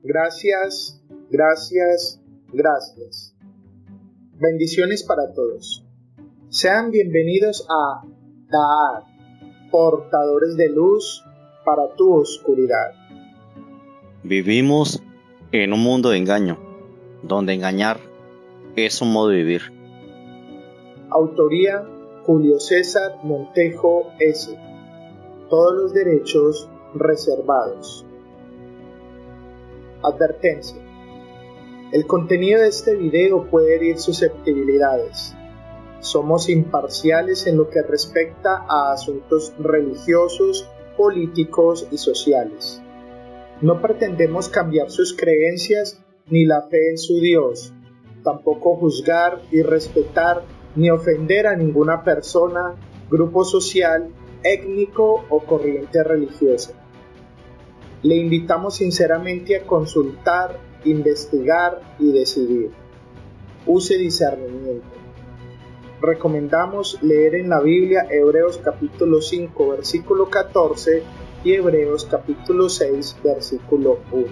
Gracias, gracias, gracias. Bendiciones para todos. Sean bienvenidos a Da'at, portadores de luz para tu oscuridad. Vivimos en un mundo de engaño, donde engañar es un modo de vivir. Autoría Julio César Montejo S. Todos los derechos reservados. Advertencia. El contenido de este video puede herir susceptibilidades. Somos imparciales en lo que respecta a asuntos religiosos, políticos y sociales. No pretendemos cambiar sus creencias ni la fe en su Dios, tampoco juzgar y respetar ni ofender a ninguna persona, grupo social, étnico o corriente religiosa. Le invitamos sinceramente a consultar, investigar y decidir. Use discernimiento. Recomendamos leer en la Biblia Hebreos capítulo 5 versículo 14 y Hebreos capítulo 6 versículo 1.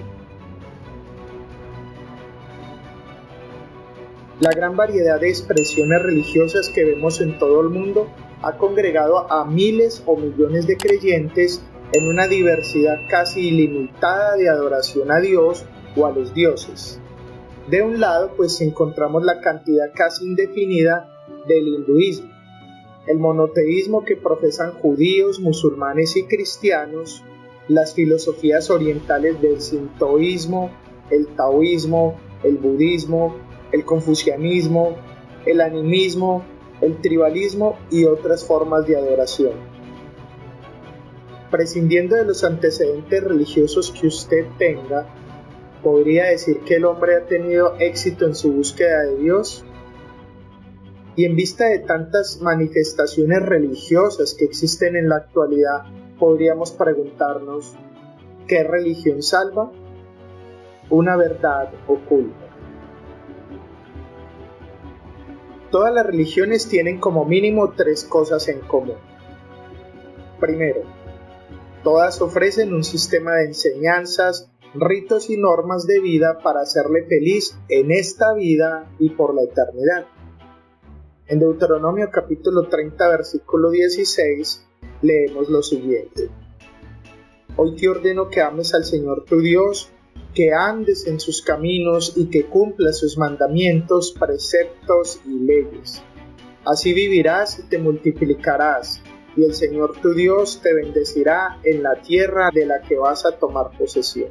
La gran variedad de expresiones religiosas que vemos en todo el mundo ha congregado a miles o millones de creyentes en una diversidad casi ilimitada de adoración a Dios o a los dioses. De un lado, pues encontramos la cantidad casi indefinida del hinduismo, el monoteísmo que profesan judíos, musulmanes y cristianos, las filosofías orientales del sintoísmo, el taoísmo, el budismo, el confucianismo, el animismo, el tribalismo y otras formas de adoración. Prescindiendo de los antecedentes religiosos que usted tenga, ¿podría decir que el hombre ha tenido éxito en su búsqueda de Dios? Y en vista de tantas manifestaciones religiosas que existen en la actualidad, podríamos preguntarnos, ¿qué religión salva? Una verdad oculta. Todas las religiones tienen como mínimo tres cosas en común. Primero, todas ofrecen un sistema de enseñanzas, ritos y normas de vida para hacerle feliz en esta vida y por la eternidad. En Deuteronomio capítulo 30 versículo 16 leemos lo siguiente: Hoy te ordeno que ames al Señor tu Dios, que andes en sus caminos y que cumplas sus mandamientos, preceptos y leyes. Así vivirás y te multiplicarás, y el Señor tu Dios te bendecirá en la tierra de la que vas a tomar posesión.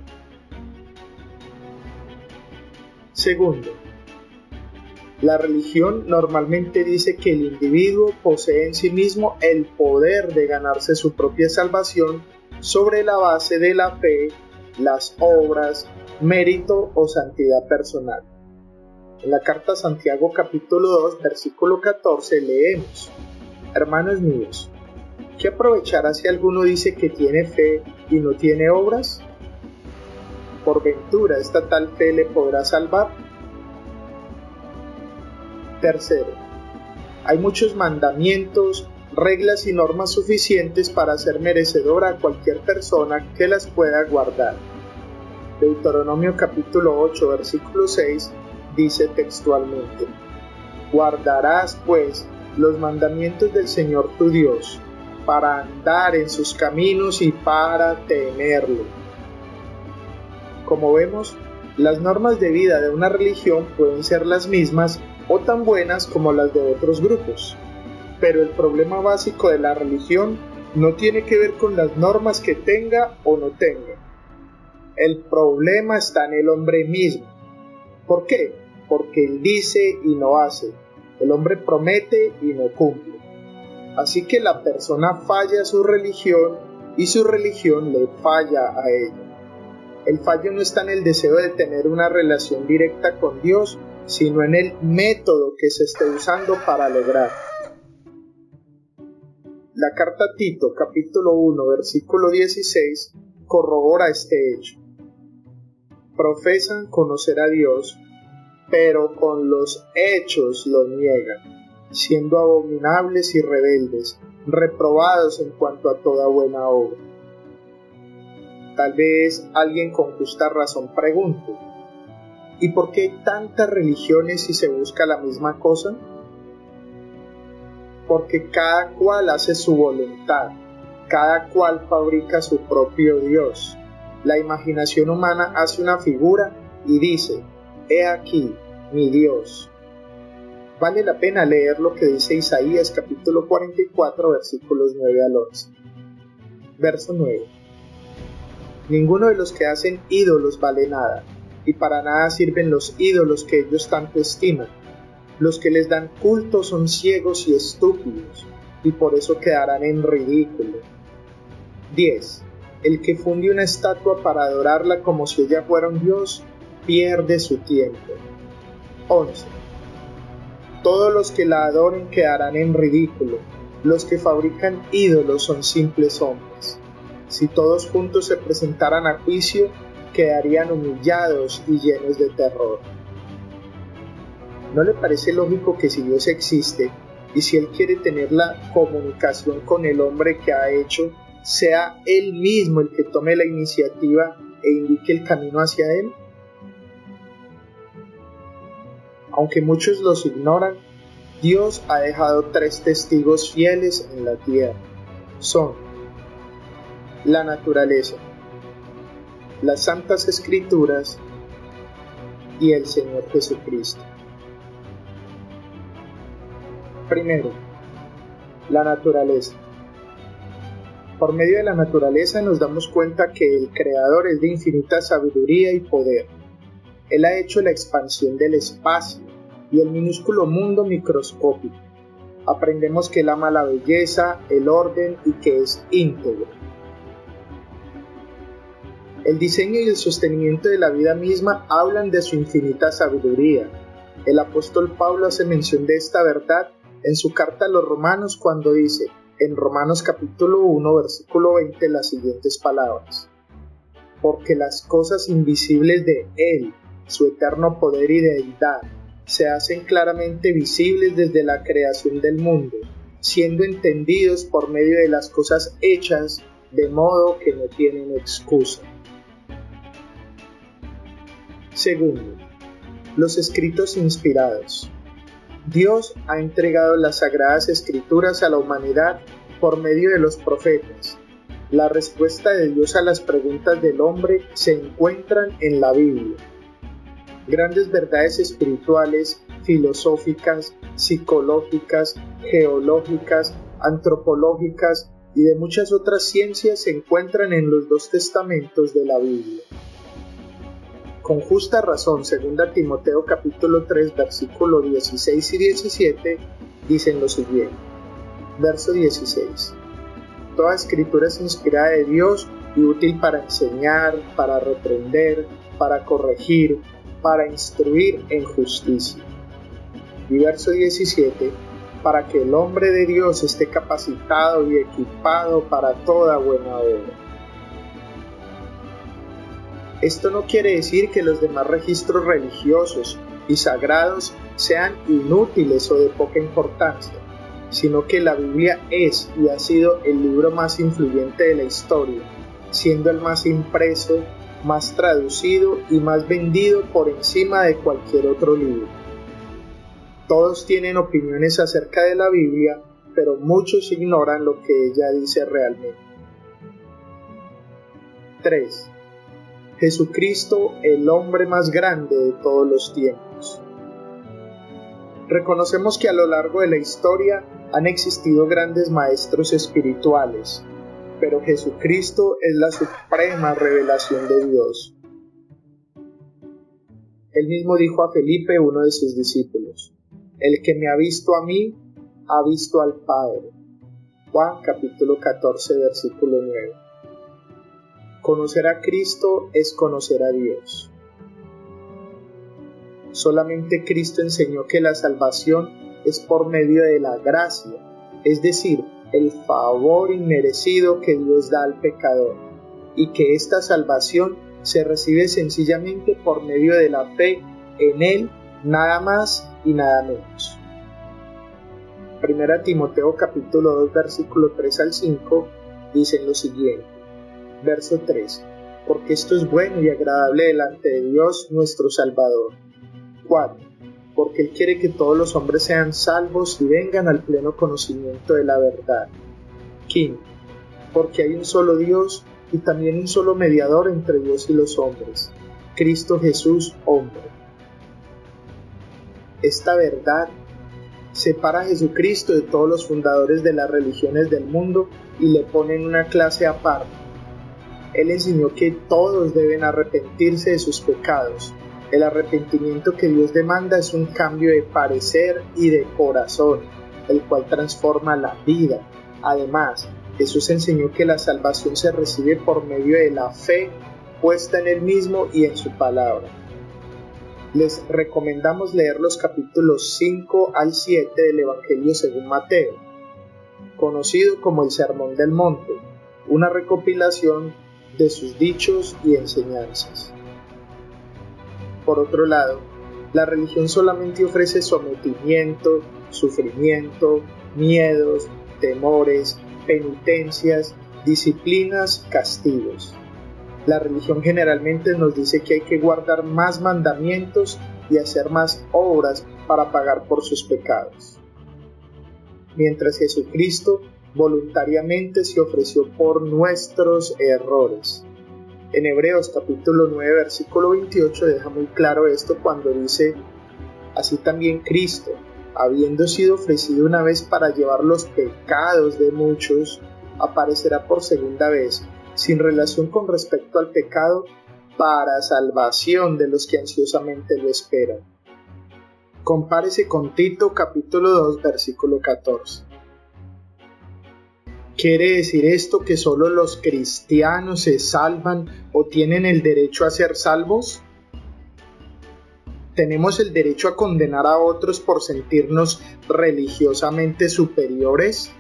Segundo, la religión normalmente dice que el individuo posee en sí mismo el poder de ganarse su propia salvación sobre la base de la fe, las obras, mérito o santidad personal. En la carta a Santiago capítulo 2 versículo 14 leemos: Hermanos míos, ¿qué aprovechará si alguno dice que tiene fe y no tiene obras? ¿Por ventura esta tal fe le podrá salvar? Tercero, hay muchos mandamientos, reglas y normas suficientes para ser merecedora a cualquier persona que las pueda guardar. Deuteronomio capítulo 8 versículo 6 dice textualmente: Guardarás pues los mandamientos del Señor tu Dios, para andar en sus caminos y para temerlo. Como vemos, las normas de vida de una religión pueden ser las mismas o tan buenas como las de otros grupos, pero el problema básico de la religión no tiene que ver con las normas que tenga o no tenga. El problema está en el hombre mismo. ¿Por qué? Porque él dice y no hace. El hombre promete y no cumple. Así que la persona falla a su religión y su religión le falla a ella. El fallo no está en el deseo de tener una relación directa con Dios, sino en el método que se esté usando para lograr. La carta a Tito, capítulo 1, versículo 16, corrobora este hecho. Profesan conocer a Dios, pero con los hechos lo niegan, siendo abominables y rebeldes, reprobados en cuanto a toda buena obra. Tal vez alguien con justa razón pregunte, ¿y por qué tantas religiones si se busca la misma cosa? Porque cada cual hace su voluntad, cada cual fabrica su propio Dios. La imaginación humana hace una figura y dice, he aquí mi Dios. Vale la pena leer lo que dice Isaías capítulo 44 versículos 9 al 11. Verso 9. Ninguno de los que hacen ídolos vale nada, y para nada sirven los ídolos que ellos tanto estiman. Los que les dan culto son ciegos y estúpidos, y por eso quedarán en ridículo. 10. El que funde una estatua para adorarla como si ella fuera un dios, pierde su tiempo. 11. Todos los que la adoren quedarán en ridículo. Los que fabrican ídolos son simples hombres. Si todos juntos se presentaran a juicio, quedarían humillados y llenos de terror. ¿No le parece lógico que si Dios existe, y si Él quiere tener la comunicación con el hombre que ha hecho, sea Él mismo el que tome la iniciativa e indique el camino hacia Él? Aunque muchos los ignoran, Dios ha dejado 3 testigos fieles en la tierra. Son la naturaleza, las Santas Escrituras y el Señor Jesucristo. Primero, la naturaleza. Por medio de la naturaleza nos damos cuenta que el Creador es de infinita sabiduría y poder. Él ha hecho la expansión del espacio y el minúsculo mundo microscópico. Aprendemos que Él ama la belleza, el orden y que es íntegro. El diseño y el sostenimiento de la vida misma hablan de su infinita sabiduría. El apóstol Pablo hace mención de esta verdad en su carta a los Romanos cuando dice, en Romanos capítulo 1 versículo 20, las siguientes palabras: porque las cosas invisibles de Él, su eterno poder y deidad, se hacen claramente visibles desde la creación del mundo, siendo entendidos por medio de las cosas hechas, de modo que no tienen excusa. Segundo, los escritos inspirados. Dios ha entregado las Sagradas Escrituras a la humanidad por medio de los profetas. La respuesta de Dios a las preguntas del hombre se encuentran en la Biblia. Grandes verdades espirituales, filosóficas, psicológicas, geológicas, antropológicas y de muchas otras ciencias se encuentran en los 2 testamentos de la Biblia. Con justa razón, 2 Timoteo capítulo 3 versículos 16 y 17 dicen lo siguiente. Verso 16. Toda escritura es inspirada de Dios y útil para enseñar, para reprender, para corregir, para instruir en justicia. Y verso 17. Para que el hombre de Dios esté capacitado y equipado para toda buena obra. Esto no quiere decir que los demás registros religiosos y sagrados sean inútiles o de poca importancia, sino que la Biblia es y ha sido el libro más influyente de la historia, siendo el más impreso, más traducido y más vendido por encima de cualquier otro libro. Todos tienen opiniones acerca de la Biblia, pero muchos ignoran lo que ella dice realmente. 3. Jesucristo, el hombre más grande de todos los tiempos. Reconocemos que a lo largo de la historia han existido grandes maestros espirituales, pero Jesucristo es la suprema revelación de Dios. Él mismo dijo a Felipe, uno de sus discípulos, el que me ha visto a mí, ha visto al Padre. Juan capítulo 14 versículo 9. Conocer a Cristo es conocer a Dios. Solamente Cristo enseñó que la salvación es por medio de la gracia, es decir, el favor inmerecido que Dios da al pecador, y que esta salvación se recibe sencillamente por medio de la fe en Él, nada más y nada menos. 1 Timoteo capítulo 2 versículo 3 al 5 dicen lo siguiente. Verso 3. porque esto es bueno y agradable delante de Dios nuestro Salvador. 4. Porque Él quiere que todos los hombres sean salvos y vengan al pleno conocimiento de la verdad. 5. Porque hay un solo Dios y también un solo mediador entre Dios y los hombres, Cristo Jesús, hombre. Esta verdad separa a Jesucristo de todos los fundadores de las religiones del mundo y le pone en una clase aparte. Él enseñó que todos deben arrepentirse de sus pecados. El arrepentimiento que Dios demanda es un cambio de parecer y de corazón, el cual transforma la vida. Además, Jesús enseñó que la salvación se recibe por medio de la fe puesta en Él mismo y en su palabra. Les recomendamos leer los capítulos 5 al 7 del Evangelio según Mateo, conocido como el Sermón del Monte, una recopilación de sus dichos y enseñanzas. Por otro lado, la religión solamente ofrece sometimiento, sufrimiento, miedos, temores, penitencias, disciplinas, castigos. La religión generalmente nos dice que hay que guardar más mandamientos y hacer más obras para pagar por sus pecados. Mientras Jesucristo voluntariamente se ofreció por nuestros errores. En Hebreos capítulo 9 versículo 28 deja muy claro esto cuando dice: así también Cristo, habiendo sido ofrecido una vez para llevar los pecados de muchos, aparecerá por segunda vez, sin relación con respecto al pecado, para salvación de los que ansiosamente lo esperan. Compárese con Tito capítulo 2 versículo 14. ¿Quiere decir esto que solo los cristianos se salvan o tienen el derecho a ser salvos? ¿Tenemos el derecho a condenar a otros por sentirnos religiosamente superiores?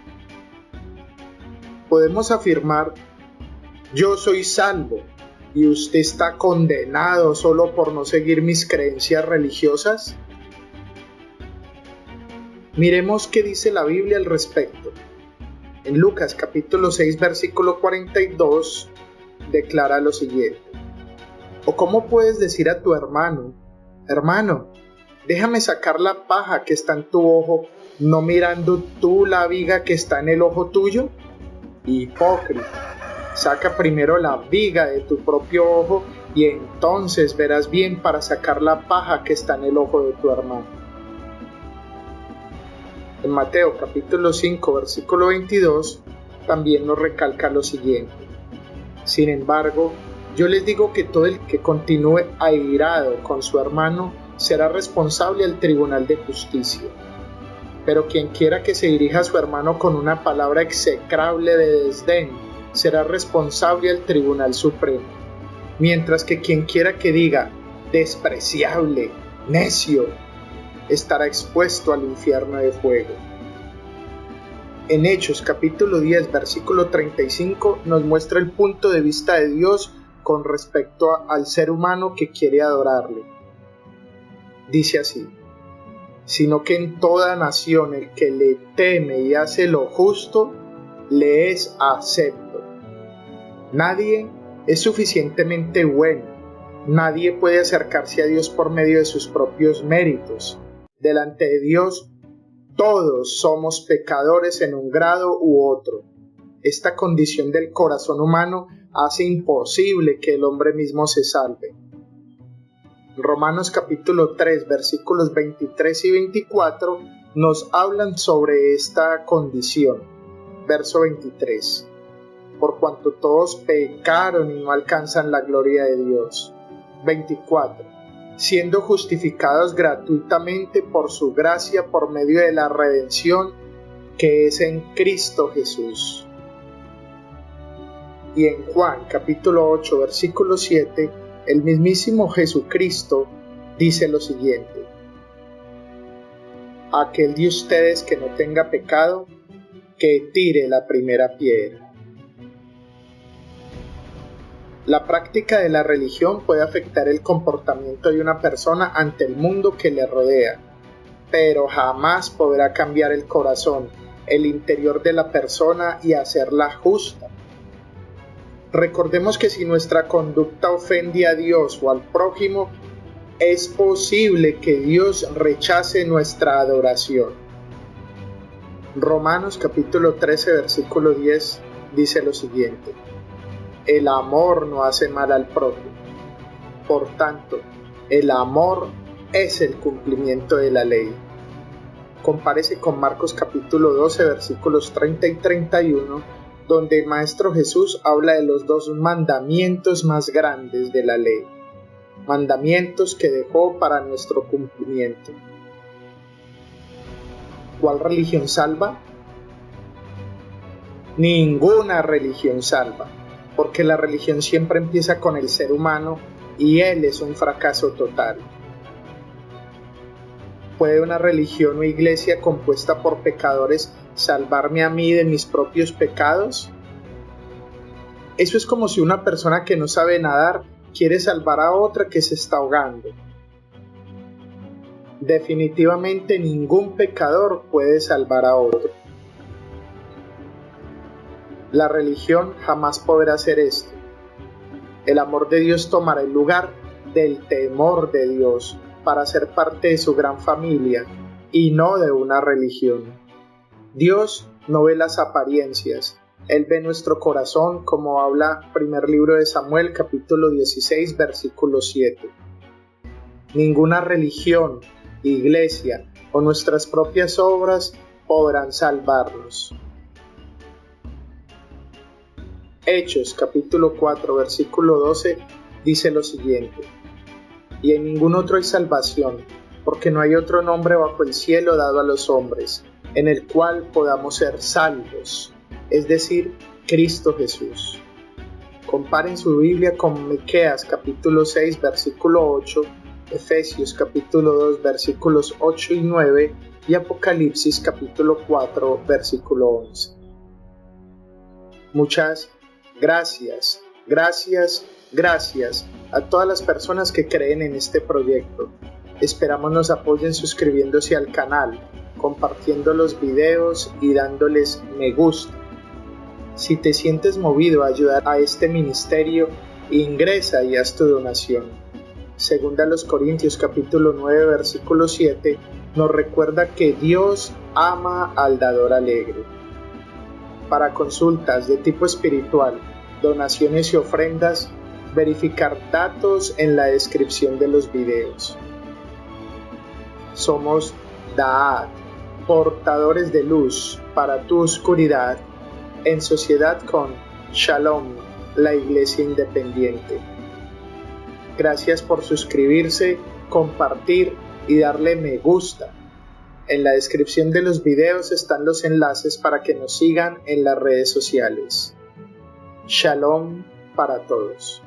Podemos afirmar: yo soy salvo y usted está condenado solo por no seguir mis creencias religiosas. Miremos qué dice la Biblia al respecto. En Lucas capítulo 6 versículo 42 declara lo siguiente: ¿o cómo puedes decir a tu hermano: hermano, déjame sacar la paja que está en tu ojo, no mirando tú la viga que está en el ojo tuyo? Hipócrita, saca primero la viga de tu propio ojo y entonces verás bien para sacar la paja que está en el ojo de tu hermano. En Mateo capítulo 5 versículo 22 también nos recalca lo siguiente: sin embargo, yo les digo que todo el que continúe airado con su hermano será responsable al tribunal de justicia. Pero quien quiera que se dirija a su hermano con una palabra execrable de desdén será responsable al tribunal supremo. Mientras que quien quiera que diga despreciable, necio, estará expuesto al infierno de fuego. En Hechos capítulo 10 versículo 35 nos muestra el punto de vista de Dios con respecto al ser humano que quiere adorarle. Dice así: sino que en toda nación el que le teme y hace lo justo, le es acepto. Nadie es suficientemente bueno, nadie puede acercarse a Dios por medio de sus propios méritos. Delante de Dios, todos somos pecadores en un grado u otro. Esta condición del corazón humano hace imposible que el hombre mismo se salve. Romanos capítulo 3 versículos 23 y 24 nos hablan sobre esta condición. Verso 23: por cuanto todos pecaron y no alcanzan la gloria de Dios. 24: siendo justificados gratuitamente por su gracia por medio de la redención que es en Cristo Jesús. Y en Juan capítulo 8 versículo 7, el mismísimo Jesucristo dice lo siguiente: aquel de ustedes que no tenga pecado, que tire la primera piedra. La práctica de la religión puede afectar el comportamiento de una persona ante el mundo que le rodea, pero jamás podrá cambiar el corazón, el interior de la persona y hacerla justa. Recordemos que si nuestra conducta ofende a Dios o al prójimo, es posible que Dios rechace nuestra adoración. Romanos capítulo 13, versículo 10 dice lo siguiente: el amor no hace mal al prójimo. Por tanto, el amor es el cumplimiento de la ley. Compárese con Marcos capítulo 12, versículos 30 y 31, donde el Maestro Jesús habla de los dos mandamientos más grandes de la ley, mandamientos que dejó para nuestro cumplimiento. ¿Cuál religión salva? Ninguna religión salva, porque la religión siempre empieza con el ser humano y él es un fracaso total. ¿Puede una religión o iglesia compuesta por pecadores salvarme a mí de mis propios pecados? Eso es como si una persona que no sabe nadar quiere salvar a otra que se está ahogando. Definitivamente ningún pecador puede salvar a otro. La religión jamás podrá hacer esto. El amor de Dios tomará el lugar del temor de Dios para ser parte de su gran familia y no de una religión. Dios no ve las apariencias, Él ve nuestro corazón, como habla primer libro de Samuel capítulo 16 versículo 7. Ninguna religión, iglesia o nuestras propias obras podrán salvarnos. Hechos capítulo 4 versículo 12 dice lo siguiente: y en ningún otro hay salvación, porque no hay otro nombre bajo el cielo dado a los hombres, en el cual podamos ser salvos, es decir, Cristo Jesús. Comparen su Biblia con Miqueas capítulo 6 versículo 8, Efesios capítulo 2 versículos 8 y 9 y Apocalipsis capítulo 4 versículo 11. Muchas gracias a todas las personas que creen en este proyecto. Esperamos nos apoyen suscribiéndose al canal, compartiendo los videos y dándoles me gusta. Si te sientes movido a ayudar a este ministerio, ingresa y haz tu donación. Segunda a los Corintios capítulo 9 versículo 7 nos recuerda que Dios ama al dador alegre. Para consultas de tipo espiritual, donaciones y ofrendas, verificar datos en la descripción de los videos. Somos Da'at, portadores de luz para tu oscuridad, en sociedad con Shalom, la Iglesia Independiente. Gracias por suscribirse, compartir y darle me gusta. En la descripción de los videos están los enlaces para que nos sigan en las redes sociales. Shalom para todos.